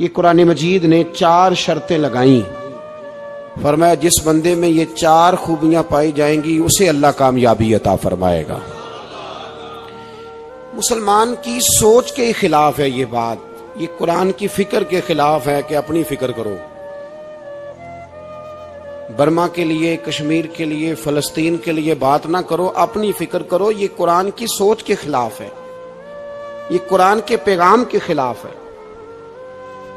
یہ قرآن مجید نے 4 شرطیں لگائیں، فرمایا جس بندے میں یہ 4 خوبیاں پائی جائیں گی اسے اللہ کامیابی عطا فرمائے گا۔ مسلمان کی سوچ کے خلاف ہے یہ بات، یہ قرآن کی فکر کے خلاف ہے کہ اپنی فکر کرو، برما کے لیے، کشمیر کے لیے، فلسطین کے لیے بات نہ کرو، اپنی فکر کرو۔ یہ قرآن کی سوچ کے خلاف ہے، یہ قرآن کے پیغام کے خلاف ہے۔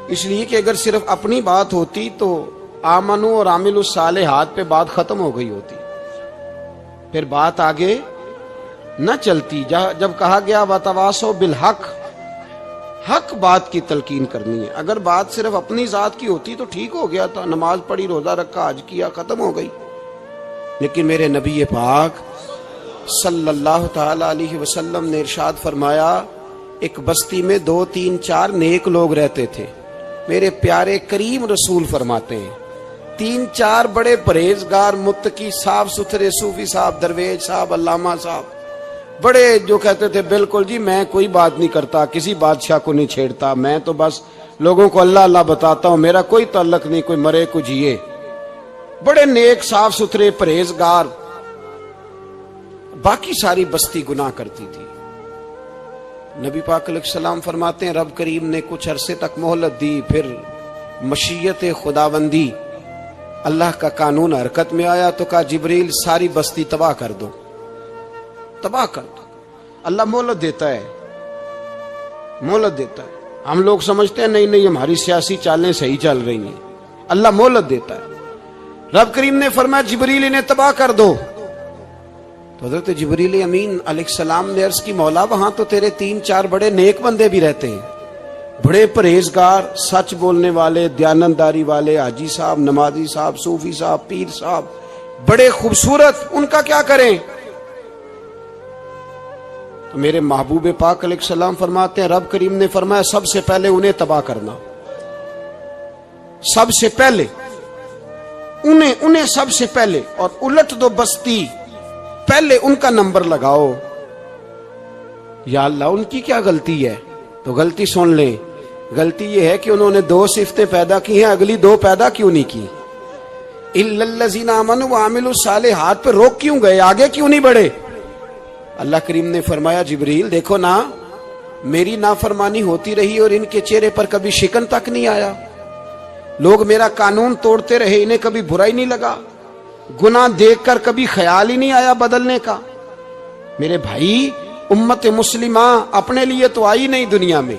اس لیے کہ اگر صرف اپنی بات ہوتی تو آمنو اور عاملوا الصالحات پہ بات ختم ہو گئی ہوتی، پھر بات آگے نہ چلتی۔ جب کہا گیا وتواصوا بالحق، حق بات کی تلقین کرنی ہے۔ اگر بات صرف اپنی ذات کی ہوتی تو ٹھیک ہو گیا تھا، نماز پڑھی، روزہ رکھا، حج کیا، ختم ہو گئی۔ لیکن میرے نبی پاک صلی اللہ تعالی علیہ وسلم نے ارشاد فرمایا، ایک بستی میں 2 3 4 نیک لوگ رہتے تھے۔ میرے پیارے کریم رسول فرماتے ہیں 3 4 بڑے پرہیزگار، متقی، صاف ستھرے صوفی صاحب، درویش صاحب، علامہ صاحب، بڑے جو کہتے تھے بالکل جی میں کوئی بات نہیں کرتا، کسی بادشاہ کو نہیں چھیڑتا، میں تو بس لوگوں کو اللہ اللہ بتاتا ہوں، میرا کوئی تعلق نہیں، کوئی مرے کو جیے، بڑے نیک صاف ستھرے پرہیزگار۔ باقی ساری بستی گناہ کرتی تھی۔ نبی پاک علیہ السلام فرماتے ہیں رب کریم نے کچھ عرصے تک مہلت دی، پھر مشیت خداوندی، اللہ کا قانون حرکت میں آیا تو کہا جبریل ساری بستی تباہ کر دو، تباہ کر دو۔ اللہ مہلت دیتا ہے، مہلت دیتا ہے۔ ہم لوگ سمجھتے ہیں نہیں ہماری سیاسی چالیں صحیح چل رہی ہیں، اللہ مہلت دیتا ہے۔ رب کریم نے فرمایا جبریل انہیں تباہ کر دو، تو حضرت جبریل امین علیہ السلام نے عرض کی مولا وہاں تو تیرے 3 4 بڑے نیک بندے بھی رہتے ہیں، بڑے پرہیزگار، سچ بولنے والے، دیانتداری والے، حاجی صاحب، نمازی صاحب، صوفی صاحب، پیر صاحب، بڑے خوبصورت، ان کا کیا کریں؟ تو میرے محبوب پاک علیہ السلام فرماتے ہیں رب کریم نے فرمایا سب سے پہلے انہیں تباہ کرنا، سب سے پہلے انہیں سب سے پہلے، اور الٹ دو بستی، پہلے ان کا نمبر لگاؤ۔ یا اللہ ان کی کیا غلطی ہے؟ تو غلطی سن لیں، غلطی یہ ہے کہ انہوں نے 2 صفتیں پیدا کی ہیں، اگلی 2 پیدا کیوں نہیں کی؟ الا الذین آمنوا وعملوا الصالحات پہ روک کیوں گئے، آگے کیوں نہیں بڑھے؟ اللہ کریم نے فرمایا جبریل دیکھو نا، میری نافرمانی ہوتی رہی اور ان کے چہرے پر کبھی شکن تک نہیں آیا، لوگ میرا قانون توڑتے رہے، انہیں کبھی برا ہی نہیں لگا، گناہ دیکھ کر کبھی خیال ہی نہیں آیا بدلنے کا۔ میرے بھائی امت مسلمہ اپنے لیے تو آئی نہیں دنیا میں،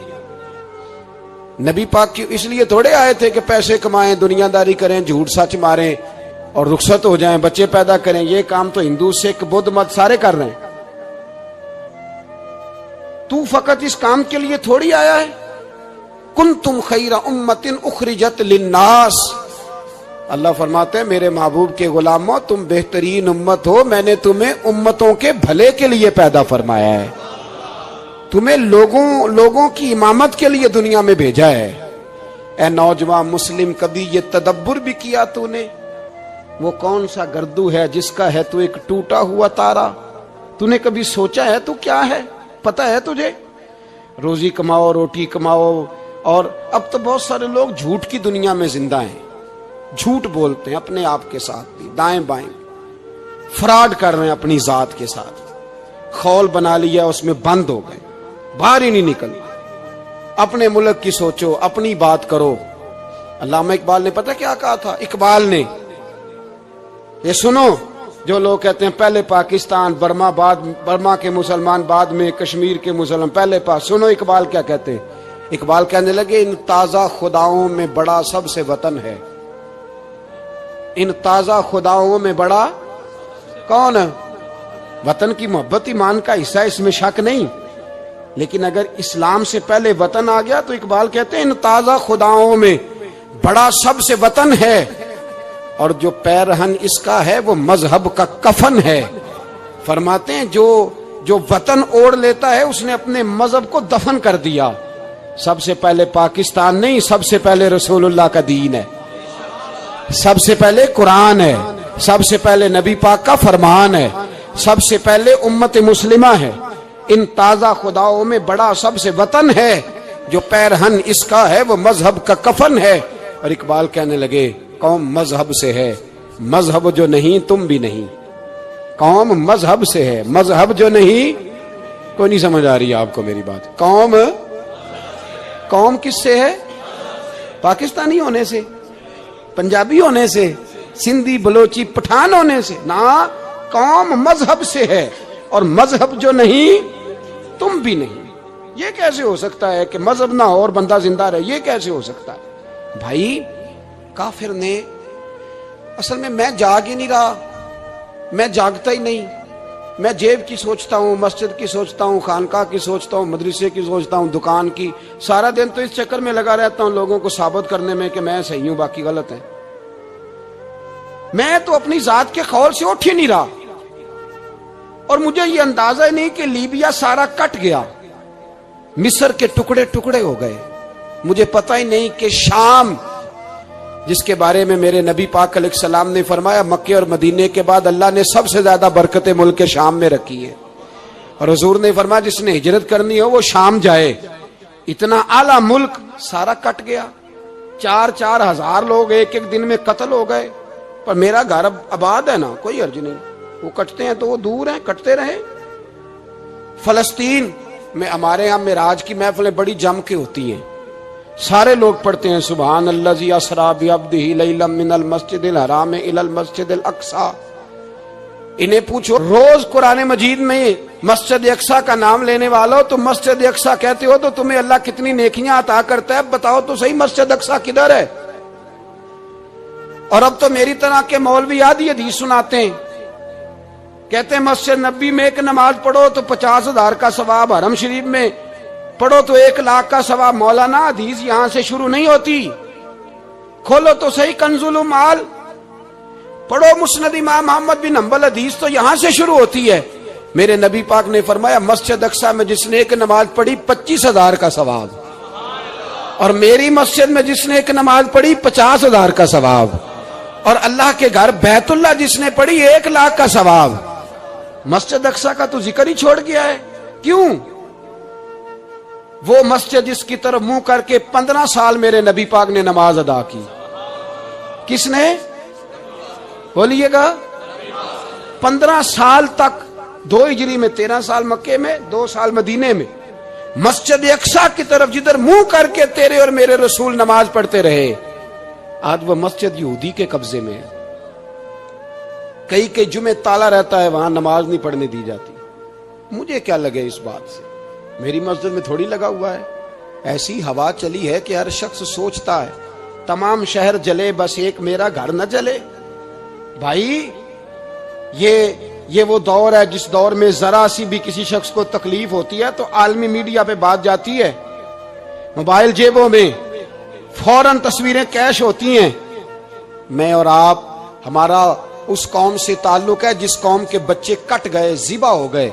نبی پاک کی اس لیے تھوڑے آئے تھے کہ پیسے کمائیں، دنیا داری کریں، جھوٹ سچ ماریں اور رخصت ہو جائیں، بچے پیدا کریں۔ یہ کام تو ہندو سکھ بدھ مت سارے کر رہے ہیں، تو فقط اس کام کے لیے تھوڑی آیا ہے۔ کنتم خیر امت اخرجت للناس، اللہ فرماتے ہیں میرے محبوب کے غلاموں تم بہترین امت ہو، میں نے تمہیں امتوں کے بھلے کے لیے پیدا فرمایا ہے، تمہیں لوگوں کی امامت کے لیے دنیا میں بھیجا ہے۔ اے نوجوان مسلم، کبھی یہ تدبر بھی کیا تو نے؟ وہ کون سا گردو ہے جس کا ہے تو ایک ٹوٹا ہوا تارا؟ تو نے کبھی سوچا ہے تو کیا ہے؟ پتہ ہے تجھے؟ روزی کماؤ، روٹی کماؤ، اور اب تو بہت سارے لوگ جھوٹ کی دنیا میں زندہ ہیں، جھوٹ بولتے ہیں اپنے آپ کے ساتھ بھی، دائیں بائیں فراڈ کر رہے ہیں اپنی ذات کے ساتھ، خول بنا لیا اس میں بند ہو گئے، باہر ہی نہیں نکل۔ اپنے ملک کی سوچو، اپنی بات کرو۔ علامہ اقبال نے پتہ کیا کہا تھا؟ اقبال نے، یہ سنو، جو لوگ کہتے ہیں پہلے پاکستان، برما کے مسلمان بعد میں کشمیر کے مسلمان پہلے سنو اقبال کیا کہتے ہیں۔ اقبال کہنے لگے ان تازہ خداؤں میں بڑا سب سے وطن ہے، ان تازہ خداؤں میں بڑا کون ہے؟ وطن کی محبت ایمان کا حصہ، اس میں شک نہیں، لیکن اگر اسلام سے پہلے وطن آ گیا تو اقبال کہتے ہیں ان تازہ خداؤں میں بڑا سب سے وطن ہے، اور جو پیرہن اس کا ہے وہ مذہب کا کفن ہے۔ فرماتے ہیں جو وطن اوڑھ لیتا ہے اس نے اپنے مذہب کو دفن کر دیا۔ سب سے پہلے پاکستان نہیں، سب سے پہلے رسول اللہ کا دین ہے، سب سے پہلے قرآن ہے، سب سے پہلے نبی پاک کا فرمان ہے، سب سے پہلے امت مسلمہ ہے۔ ان تازہ خداؤں میں بڑا سب سے وطن ہے، جو پیرہن اس کا ہے وہ مذہب کا کفن ہے. اور اقبال کہنے لگے قوم مذہب سے ہے، مذہب جو نہیں تم بھی نہیں. قوم مذہب سے ہے، مذہب جو نہیں. کوئی نہیں سمجھ آ رہی آپ کو میری بات؟ قوم کس سے ہے؟ پاکستانی ہونے سے، پنجابی ہونے سے، سندھی بلوچی پٹھان ہونے سے نہ. قوم مذہب سے ہے، اور مذہب جو نہیں تم بھی نہیں. یہ کیسے ہو سکتا ہے کہ مذہب نہ ہو اور بندہ زندہ رہے؟ یہ کیسے ہو سکتا ہے بھائی؟ کافر نے اصل میں جاگ ہی نہیں رہا، میں جاگتا ہی نہیں. میں جیب کی سوچتا ہوں، مسجد کی سوچتا ہوں، خانقاہ کی سوچتا ہوں، مدرسے کی سوچتا ہوں، دکان کی. سارا دن تو اس چکر میں لگا رہتا ہوں لوگوں کو ثابت کرنے میں کہ میں صحیح ہوں باقی غلط ہیں. میں تو اپنی ذات کے خول سے اٹھ ہی نہیں رہا. اور مجھے یہ اندازہ ہی نہیں کہ لیبیا سارا کٹ گیا، مصر کے ٹکڑے ٹکڑے ہو گئے. مجھے پتہ ہی نہیں کہ شام، جس کے بارے میں میرے نبی پاک علیہ السلام نے فرمایا مکے اور مدینے کے بعد اللہ نے سب سے زیادہ برکتیں ملک شام میں رکھی ہے. اور حضور نے فرمایا جس نے ہجرت کرنی ہو وہ شام جائے. اتنا اعلیٰ ملک سارا کٹ گیا. 4,000 ہزار لوگ ایک ایک دن میں قتل ہو گئے. پر میرا گھر آباد ہے نا، کوئی حرج نہیں. وہ کٹتے ہیں تو وہ دور ہیں، کٹتے رہے. فلسطین میں ہمارے ہاں معراج کی محفلیں بڑی جم کے ہوتی ہیں. سارے لوگ پڑھتے ہیں سبحان الذی اسریٰ بعبدہ لیلا من المسجد الحرام الی المسجد الاقصی. انہیں پوچھو روز قرآن مجید میں مسجد اقصی کا نام لینے والوں تو مسجد اقصی کہتے ہو تو تمہیں اللہ کتنی نیکیاں عطا کرتا ہے. بتاؤ تو صحیح مسجد اقصی کدھر ہے؟ اور اب تو میری طرح کے مولوی آدھی حدیث سناتے ہیں، کہتے ہیں مسجد نبی میں ایک نماز پڑھو تو 50,000 کا ثواب، حرم شریف میں پڑھو تو 1,00,000 کا ثواب. مولانا حدیث یہاں سے شروع نہیں ہوتی. کھولو تو صحیح کنز المال، پڑھو مسند امام محمد بن حنبل، حدیث تو یہاں سے شروع ہوتی ہے. میرے نبی پاک نے فرمایا مسجد اقصی میں جس نے ایک نماز پڑھی 25,000 کا ثواب، اور میری مسجد میں جس نے ایک نماز پڑھی 50,000 کا ثواب، اور اللہ کے گھر بیت اللہ جس نے پڑھی 1,00,000 کا ثواب. مسجد اقصی کا تو ذکر ہی چھوڑ گیا ہے. کیوں؟ وہ مسجد جس کی طرف منہ کر کے 15 سال میرے نبی پاک نے نماز ادا کی. کس نے؟ بولیے گا. 15 سال تک، 2 ہجری میں 13 سال مکے میں، 2 سال مدینے میں، مسجد اقصی کی طرف جدھر منہ کر کے تیرے اور میرے رسول نماز پڑھتے رہے. آج وہ مسجد یہودی کے قبضے میں ہے. کئی جمعے تالا رہتا ہے، وہاں نماز نہیں پڑھنے دی جاتی. مجھے کیا لگے اس بات سے؟ میری مسجد میں تھوڑی لگا ہوا ہے. ایسی ہوا چلی ہے کہ ہر شخص سوچتا ہے تمام شہر جلے بس ایک میرا گھر نہ جلے. بھائی یہ وہ دور ہے جس دور میں ذرا سی بھی کسی شخص کو تکلیف ہوتی ہے تو عالمی میڈیا پہ بات جاتی ہے، موبائل جیبوں میں فوراً تصویریں کیش ہوتی ہیں. میں اور آپ، ہمارا اس قوم سے تعلق ہے جس قوم کے بچے کٹ گئے، ذبح ہو گئے.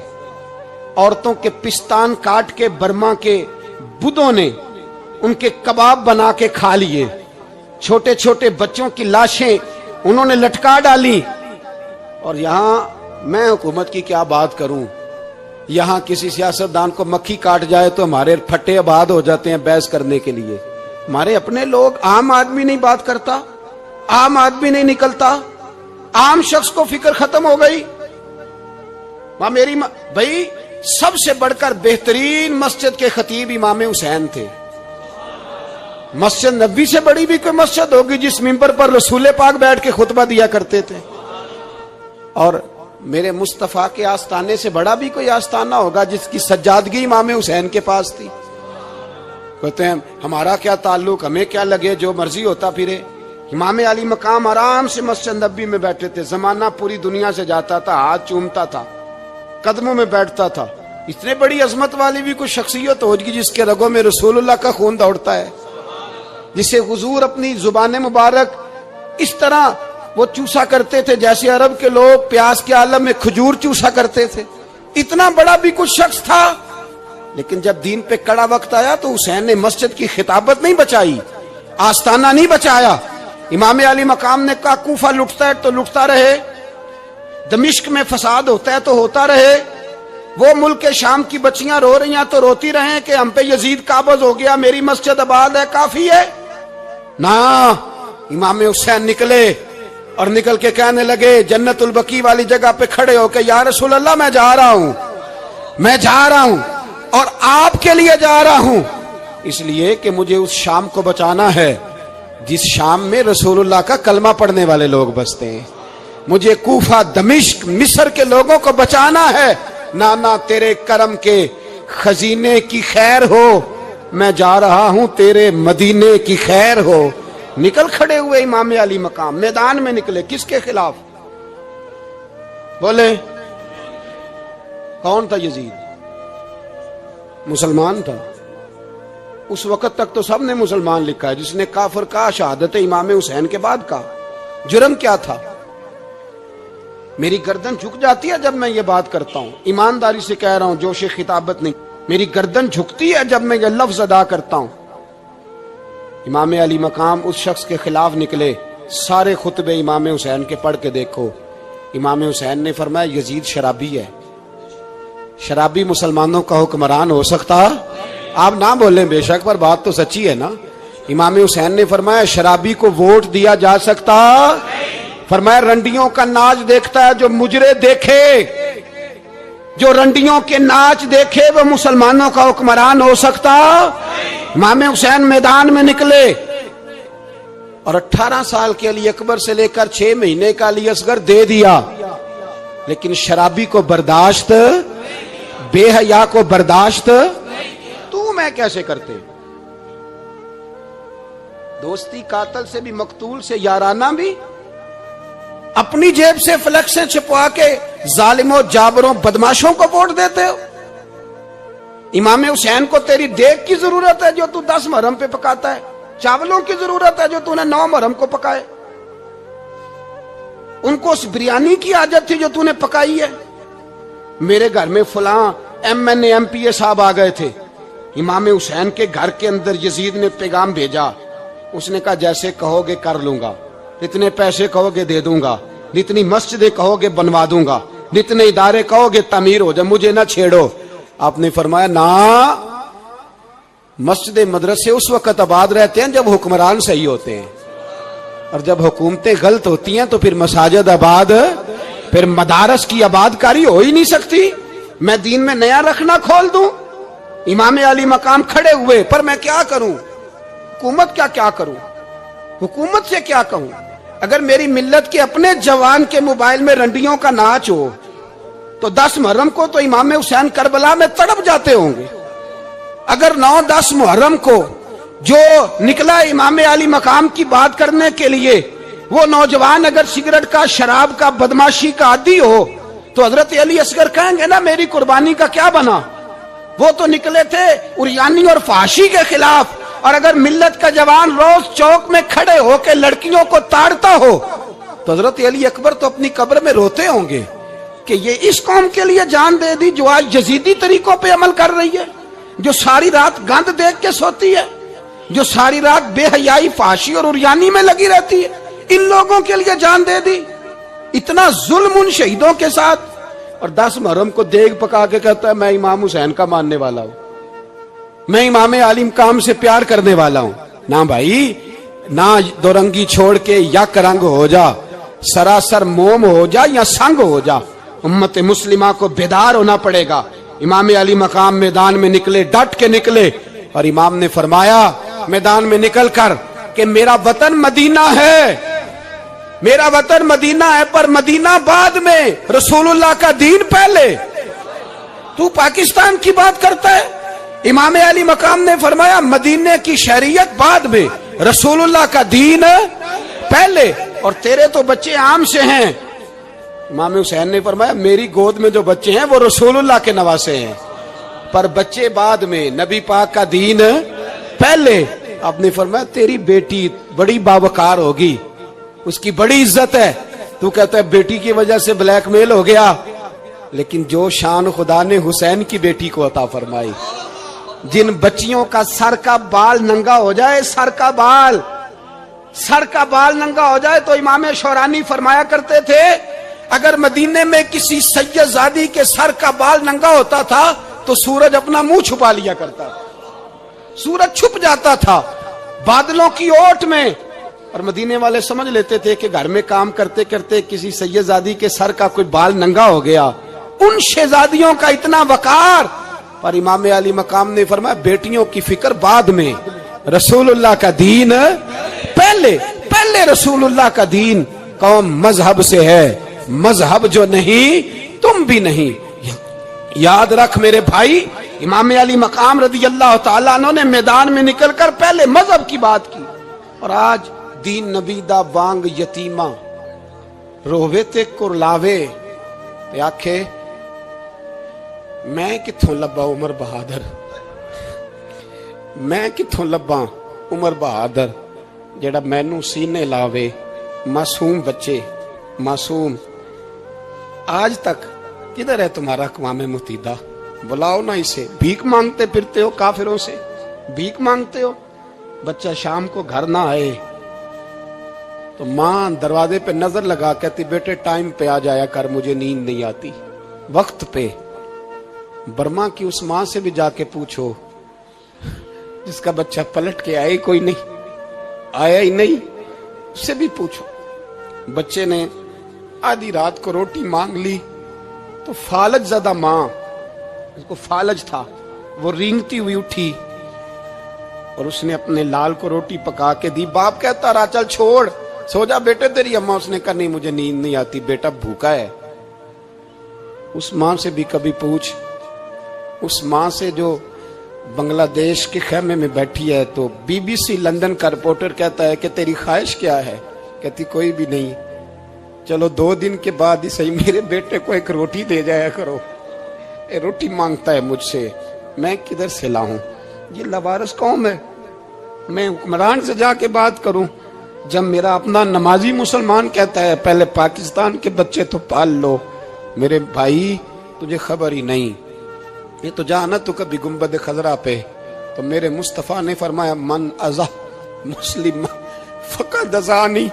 عورتوں کے پستان کاٹ کے برما کے بدھوں نے ان کے کباب بنا کے کھا لیے. چھوٹے چھوٹے بچوں کی لاشیں انہوں نے لٹکا ڈالی. اور یہاں میں حکومت کی کیا بات کروں، یہاں کسی سیاستدان کو مکھی کاٹ جائے تو ہمارے پھٹے آباد ہو جاتے ہیں بحث کرنے کے لیے. ہمارے اپنے لوگ، عام آدمی نہیں بات کرتا، عام آدمی نہیں نکلتا، عام شخص کو فکر ختم ہو گئی. میری بھائی سب سے بڑھ کر بہترین مسجد کے خطیب امام حسین تھے. مسجد نبی سے بڑی بھی کوئی مسجد ہوگی جس ممبر پر رسول پاک بیٹھ کے خطبہ دیا کرتے تھے؟ اور میرے مصطفیٰ کے آستانے سے بڑا بھی کوئی آستانہ ہوگا جس کی سجادگی امام حسین کے پاس تھی؟ کہتے ہیں ہمارا کیا تعلق، ہمیں کیا لگے، جو مرضی ہوتا پھرے. امام علی مقام آرام سے مسجد نبی میں بیٹھے تھے. زمانہ پوری دنیا سے جاتا تھا، ہاتھ چومتا تھا، قدموں میں بیٹھتا تھا. اتنے بڑی عظمت والی بھی کوئی شخصیت ہوگی جس کے رگوں میں رسول اللہ کا خون دوڑتا ہے، جسے حضور اپنی زبان مبارک اس طرح وہ چوسا کرتے تھے جیسے عرب کے لوگ پیاس کے عالم میں کھجور چوسا کرتے تھے. اتنا بڑا بھی کچھ شخص تھا. لیکن جب دین پہ کڑا وقت آیا تو حسین نے مسجد کی خطابت نہیں بچائی، آستانہ نہیں بچایا. امام علی مقام نے کہا کوفہ لٹتا ہے تو لٹتا رہے، دمشق میں فساد ہوتا ہے تو ہوتا رہے، وہ ملک شام کی بچیاں رو رہی ہیں تو روتی رہیں کہ ہم پہ یزید قابض ہو گیا، میری مسجد آباد ہے، کافی ہے؟ نا، امام حسین نکلے اور نکل کے کہنے لگے جنت البقیع والی جگہ پہ کھڑے ہو کے، یا رسول اللہ میں جا رہا ہوں، میں جا رہا ہوں اور آپ کے لیے جا رہا ہوں، اس لیے کہ مجھے اس شام کو بچانا ہے جس شام میں رسول اللہ کا کلمہ پڑھنے والے لوگ بستے ہیں، مجھے کوفہ، دمشق، مصر کے لوگوں کو بچانا ہے، نانا تیرے کرم کے خزینے کی خیر ہو، میں جا رہا ہوں تیرے مدینے کی خیر ہو۔ نکل کھڑے ہوئے امام علی مقام، میدان میں نکلے، کس کے خلاف؟ بولے کون تھا یزید؟ مسلمان تھا، اس وقت تک تو سب نے مسلمان لکھا ہے، جس نے کافر کہا شہادت امام حسین کے بعد کہا۔ جرم کیا تھا؟ میری گردن جھک جاتی ہے جب میں یہ بات کرتا ہوں، ایمانداری سے کہہ رہا ہوں، جوش خطابت نہیں، میری گردن جھکتی ہے جب میں یہ لفظ ادا کرتا ہوں۔ امام علی مقام اس شخص کے خلاف نکلے، سارے خطبے امام حسین کے پڑھ کے دیکھو، امام حسین نے فرمایا یزید شرابی ہے۔ شرابی مسلمانوں کا حکمران ہو سکتا؟ آپ نہ بولیں بے شک، پر بات تو سچی ہے نا۔ امام حسین نے فرمایا شرابی کو ووٹ دیا جا سکتا؟ فرمایا رنڈیوں کا ناچ دیکھتا ہے جو مجرے دیکھے، جو رنڈیوں کے ناچ دیکھے وہ مسلمانوں کا حکمران ہو سکتا؟ امام حسین میدان میں نکلے اور 18 سال کے علی اکبر سے لے کر 6 مہینے کا علی اصغر دے دیا، لیکن شرابی کو برداشت، بے حیا کو برداشت تو میں کیسے کرتے؟ دوستی قاتل سے بھی، مقتول سے یارانہ بھی، اپنی جیب سے فلیکسیں چھپوا کے ظالموں، جابروں، بدماشوں کو ووٹ دیتے ہو۔ امام حسین کو تیری دیگ کی ضرورت ہے جو تو 10 محرم پہ پکاتا ہے، چاولوں کی ضرورت ہے جو تو نے 9 محرم کو پکائے، ان کو اس بریانی کی عادت تھی جو تو نے پکائی ہے۔ میرے گھر میں فلاں MNA MPA صاحب آ گئے تھے، امام حسین کے گھر کے اندر یزید نے پیغام بھیجا، اس نے کہا جیسے کہو گے کر لوں گا، جتنے پیسے کہو گے دے دوں گا، جتنی مسجدیں کہو گے بنوا دوں گا، جتنے ادارے کہو گے تعمیر ہو جائے، مجھے نہ چھیڑو۔ آپ نے فرمایا نا، مسجد مدرسے اس وقت آباد رہتے ہیں جب حکمران صحیح ہوتے ہیں، اور جب حکومتیں غلط ہوتی ہیں تو پھر مساجد آباد، پھر مدارس کی آباد کاری ہو ہی نہیں سکتی۔ میں دین میں نیا رکھنا کھول دوں؟ امام علی مقام کھڑے ہوئے، پر میں کیا کروں؟ حکومت کیا کروں؟ حکومت سے کیا کہوں؟ اگر میری ملت کے اپنے جوان کے موبائل میں رنڈیوں کا ناچ ہو تو 10 محرم کو تو امام حسین کربلا میں تڑپ جاتے ہوں گے۔ اگر 9-10 محرم کو جو نکلا امام علی مقام کی بات کرنے کے لیے، وہ نوجوان اگر سگریٹ کا، شراب کا، بدماشی کا عادی ہو تو حضرت علی اصغر کہیں گے نا میری قربانی کا کیا بنا؟ وہ تو نکلے تھے عریانی اور فحاشی کے خلاف، اور اگر ملت کا جوان روز چوک میں کھڑے ہو کے لڑکیوں کو تاڑتا ہو تو حضرت علی اکبر تو اپنی قبر میں روتے ہوں گے کہ یہ اس قوم کے لیے جان دے دی جو آج یزیدی طریقوں پہ عمل کر رہی ہے، جو ساری رات گند دیکھ کے سوتی ہے، جو ساری رات بے حیائی، فحاشی اور عریانی میں لگی رہتی ہے، ان لوگوں کے لیے جان دے دی۔ اتنا ظلم ان شہیدوں کے ساتھ، اور 10 محرم کو دیگ پکا کے کہتا ہے میں امام حسین کا ماننے والا ہوں، میں امام علی مقام سے پیار کرنے والا ہوں۔ نہ بھائی، نہ دو رنگی چھوڑ کے یک رنگ ہو جا، سراسر موم ہو جا یا سنگ ہو جا، امت مسلمہ کو بیدار ہونا پڑے گا۔ امام علی مقام میدان میں نکلے، ڈٹ کے نکلے، اور امام نے فرمایا میدان میں نکل کر کہ میرا وطن مدینہ ہے، میرا وطن مدینہ ہے، پر مدینہ بعد میں، رسول اللہ کا دین پہلے۔ تو پاکستان کی بات کرتا ہے؟ امام علی مقام نے فرمایا مدینے کی شریعت بعد میں، رسول اللہ کا دین پہلے، اور تیرے تو بچے عام سے ہیں۔ امام حسین نے فرمایا میری گود میں جو بچے ہیں وہ رسول اللہ کے نواسے ہیں، پر بچے بعد میں، نبی پاک کا دین پہلے۔ آپ نے فرمایا تیری بیٹی بڑی باوقار ہوگی، اس کی بڑی عزت ہے، تو کہتا ہے بیٹی کی وجہ سے بلیک میل ہو گیا، لیکن جو شان خدا نے حسین کی بیٹی کو عطا فرمائی، جن بچیوں کا سر کا بال ننگا ہو جائے، سر کا بال ننگا ہو جائے، تو امام شورانی فرمایا کرتے تھے اگر مدینے میں کسی سید زادی کے سر کا بال ننگا ہوتا تھا تو سورج اپنا منہ چھپا لیا کرتا تھا، سورج چھپ جاتا تھا بادلوں کی اوٹ میں، اور مدینے والے سمجھ لیتے تھے کہ گھر میں کام کرتے کرتے کسی سید زادی کے سر کا کوئی بال ننگا ہو گیا۔ ان شہزادیوں کا اتنا وقار، پر امام علی مقام نے فرمایا بیٹیوں کی فکر بعد میں، رسول اللہ کا دین پہلے رسول اللہ کا دین۔ قوم مذہب سے ہے، مذہب جو نہیں تم بھی نہیں۔ یاد رکھ میرے بھائی، امام علی مقام رضی اللہ تعالیٰ عنہ نے میدان میں نکل کر پہلے مذہب کی بات کی، اور آج دین نبی دا وانگ یتیمہ رووے تے کرلاوے تے آکھے میں کتھوں لبا عمر بہادر، میں کتھوں لبا عمر بہادر جڑا مینوں سینے لاوے۔ معصوم بچے، معصوم، آج تک کدھر ہے تمہارا اقوام متحدہ؟ بلاؤ نا اسے۔ بھیک مانگتے پھرتے ہو کافروں سے، بھیک مانگتے ہو۔ بچہ شام کو گھر نہ آئے تو ماں دروازے پہ نظر لگا کہتی بیٹے ٹائم پہ آ جایا کر، مجھے نیند نہیں آتی، وقت پہ۔ برما کی اس ماں سے بھی جا کے پوچھو جس کا بچہ پلٹ کے آئے کوئی نہیں، آیا ہی نہیں، اس سے بھی پوچھو۔ بچے نے آدھی رات کو روٹی مانگ لی تو فالج زدہ ماں، اس کو فالج تھا، وہ رینگتی ہوئی اٹھی اور اس نے اپنے لال کو روٹی پکا کے دی۔ باپ کہتا رہا چل چھوڑ، سو جا بیٹے تیری اماں۔ اس نے کہا نہیں مجھے نیند نہیں آتی، بیٹا بھوکا ہے۔ اس ماں سے بھی کبھی پوچھ، اس ماں سے جو بنگلہ دیش کے خیمے میں بیٹھی ہے تو بی بی سی لندن کا رپورٹر کہتا ہے کہ تیری خواہش کیا ہے؟ کہتی کوئی بھی نہیں، چلو 2 دن کے بعد ہی صحیح میرے بیٹے کو ایک روٹی دے جایا کرو، اے روٹی مانگتا ہے مجھ سے، میں کدھر سے لاؤں؟ یہ لوارث قوم ہے، میں حکمران سے جا کے بات کروں جب میرا اپنا نمازی مسلمان کہتا ہے پہلے پاکستان کے بچے تو پال لو؟ میرے بھائی تجھے خبر ہی نہیں، یہ تو جانا تو کبھی گنبد خضرا پہ، تو میرے مصطفیٰ نے فرمایا من ازہ مسلم فقد ازانی،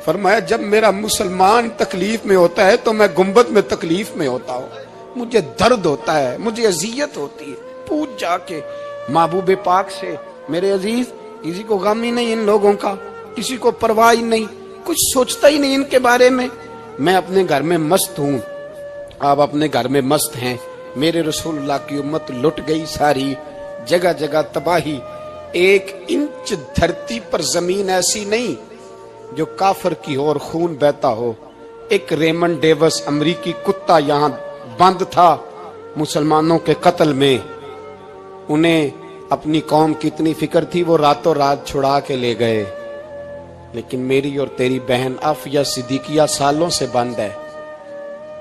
فرمایا جب میرا مسلمان تکلیف میں ہوتا ہے تو میں گنبد میں تکلیف میں ہوتا ہوں، مجھے درد ہوتا ہے، مجھے اذیت ہوتی ہے۔ پوچھ جا کے محبوب پاک سے، میرے عزیز کسی کو غم ہی نہیں ان لوگوں کا، کسی کو پرواہ ہی نہیں، کچھ سوچتا ہی نہیں ان کے بارے میں۔ میں اپنے گھر میں مست ہوں، آپ اپنے گھر میں مست ہیں۔ میرے رسول اللہ کی امت لٹ گئی ساری، جگہ جگہ تباہی، 1 انچ دھرتی پر زمین ایسی نہیں جو کافر کی ہو اور خون بہتا ہو۔ ایک ریمن ڈیوس امریکی کتا یہاں بند تھا مسلمانوں کے قتل میں، انہیں اپنی قوم کی اتنی فکر تھی وہ راتوں رات چھڑا کے لے گئے، لیکن میری اور تیری بہن عافیہ صدیقیہ سالوں سے بند ہے۔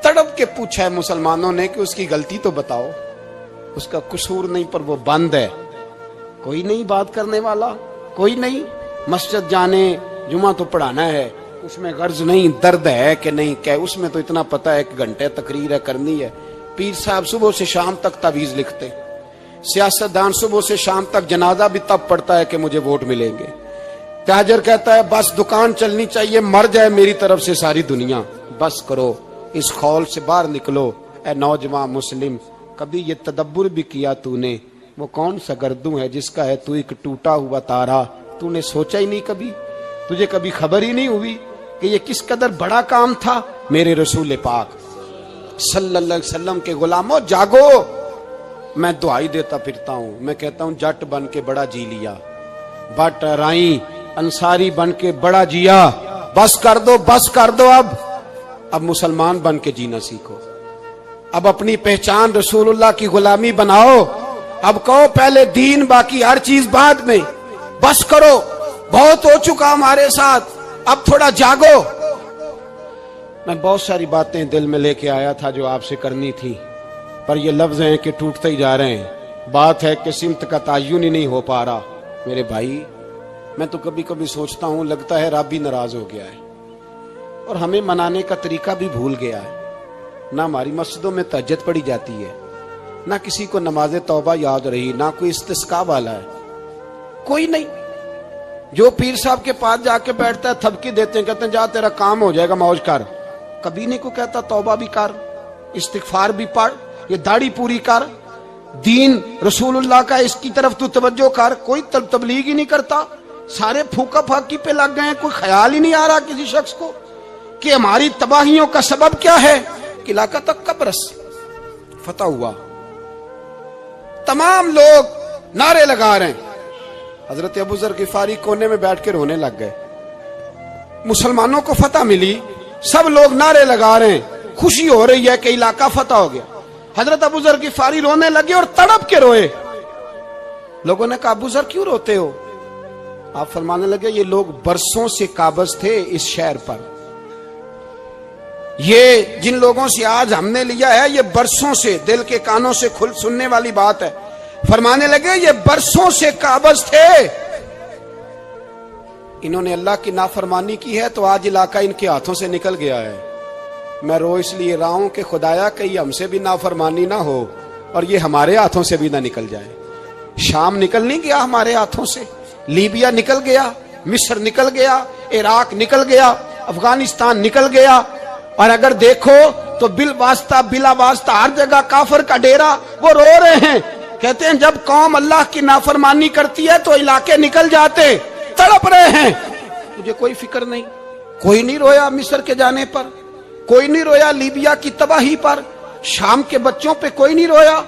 تڑپ کے پوچھا ہے مسلمانوں نے کہ اس کی غلطی تو بتاؤ، اس کا قصور نہیں پر وہ بند ہے، کوئی نہیں بات کرنے والا، کوئی نہیں۔ مسجد جانے جمعہ تو پڑھانا ہے، اس میں غرض نہیں درد ہے کہ نہیں کہ اس میں تو اتنا پتہ ہے 1 گھنٹے تقریر ہے کرنی ہے۔ پیر صاحب صبح سے شام تک تعویذ لکھتے، سیاستدان صبح سے شام تک جنازہ بھی تب پڑتا ہے کہ مجھے ووٹ ملیں گے۔ تاجر کہتا ہے بس دکان چلنی چاہیے، مر جائے میری طرف سے ساری دنیا، بس کرو، اس خول سے باہر نکلو۔ اے نوجوان مسلم، کبھی یہ تدبر بھی کیا تو نے وہ کون سا گردوں ہے جس کا ہے تو ایک ٹوٹا ہوا تارا؟ تو نے سوچا ہی نہیں کبھی، تجھے کبھی خبر ہی نہیں ہوئی کہ یہ کس قدر بڑا کام تھا؟ میرے رسول پاک صلی اللہ علیہ وسلم کے غلاموں جاگو۔ میں دعائی دیتا پھرتا ہوں، میں کہتا ہوں جٹ بن کے بڑا جی لیا، بٹ رائی انصاری بن کے بڑا جیا، بس کر دو، بس کر دو۔ اب مسلمان بن کے جینا سیکھو، اب اپنی پہچان رسول اللہ کی غلامی بناؤ۔ اب کہو پہلے دین باقی ہر چیز بعد میں، بس کرو، بہت ہو چکا ہمارے ساتھ، اب تھوڑا جاگو۔ میں بہت ساری باتیں دل میں لے کے آیا تھا جو آپ سے کرنی تھی، پر یہ لفظ ہیں کہ ٹوٹتے ہی جا رہے ہیں۔ بات ہے کہ سمت کا تعین ہی نہیں ہو پا رہا۔ میرے بھائی میں تو کبھی کبھی سوچتا ہوں لگتا ہے رب بھی ناراض ہو گیا ہے اور ہمیں منانے کا طریقہ بھی بھول گیا ہے۔ نہ ہماری مسجدوں میں تہجد پڑھی جاتی ہے، نہ کسی کو نماز توبہ یاد رہی، نہ کوئی استسقاء والا ہے، کوئی نہیں۔ جو پیر صاحب کے پاس جا کے بیٹھتا ہے تھپکی دیتے ہیں، کہتے ہیں جا تیرا کام ہو جائے گا، موج کر، کبھی نہیں کو کہتا توبہ بھی کر، استغفار بھی پڑھ، یہ داڑھی پوری کر، دین رسول اللہ کا اس کی طرف تو توجہ کر. کوئی تبلیغ ہی نہیں کرتا، سارے پھوکا پھاکی پہ لگ گئے ہیں. کوئی خیال ہی نہیں آ رہا کسی شخص کو کہ ہماری تباہیوں کا سبب کیا ہے. کہ علاقہ تک قبرص فتح ہوا، تمام لوگ نعرے لگا رہے ہیں. حضرت ابو ذر غفاری کونے میں بیٹھ کے رونے لگ گئے. مسلمانوں کو فتح ملی، سب لوگ نعرے لگا رہے ہیں، خوشی ہو رہی ہے کہ علاقہ فتح ہو گیا. حضرت ابو ذر غفاری رونے لگے اور تڑپ کے روئے. لوگوں نے کہا ابو ذر کیوں روتے ہو؟ آپ فرمانے لگے یہ لوگ برسوں سے قابض تھے اس شہر پر، یہ جن لوگوں سے آج ہم نے لیا ہے یہ برسوں سے، دل کے کانوں سے کھل سننے والی بات ہے. فرمانے لگے یہ برسوں سے قابض تھے، انہوں نے اللہ کی نافرمانی کی ہے تو آج علاقہ ان کے ہاتھوں سے نکل گیا ہے. میں رو اس لیے رہا ہوں کہ خدایا کہیں ہم سے بھی نافرمانی نہ ہو اور یہ ہمارے ہاتھوں سے بھی نہ نکل جائے. شام نکل نہیں گیا ہمارے ہاتھوں سے، لیبیا نکل گیا، مصر نکل گیا، عراق نکل گیا، افغانستان نکل گیا. اور اگر دیکھو تو بلا واسطہ ہر جگہ کافر کا ڈیرا. وہ رو رہے ہیں، کہتے ہیں جب قوم اللہ کی نافرمانی کرتی ہے تو علاقے نکل جاتے. تڑپ رہے ہیں، مجھے کوئی فکر نہیں. کوئی نہیں رویا مصر کے جانے پر، کوئی نہیں رویا لیبیا کی تباہی پر، شام کے بچوں پہ کوئی نہیں رویا.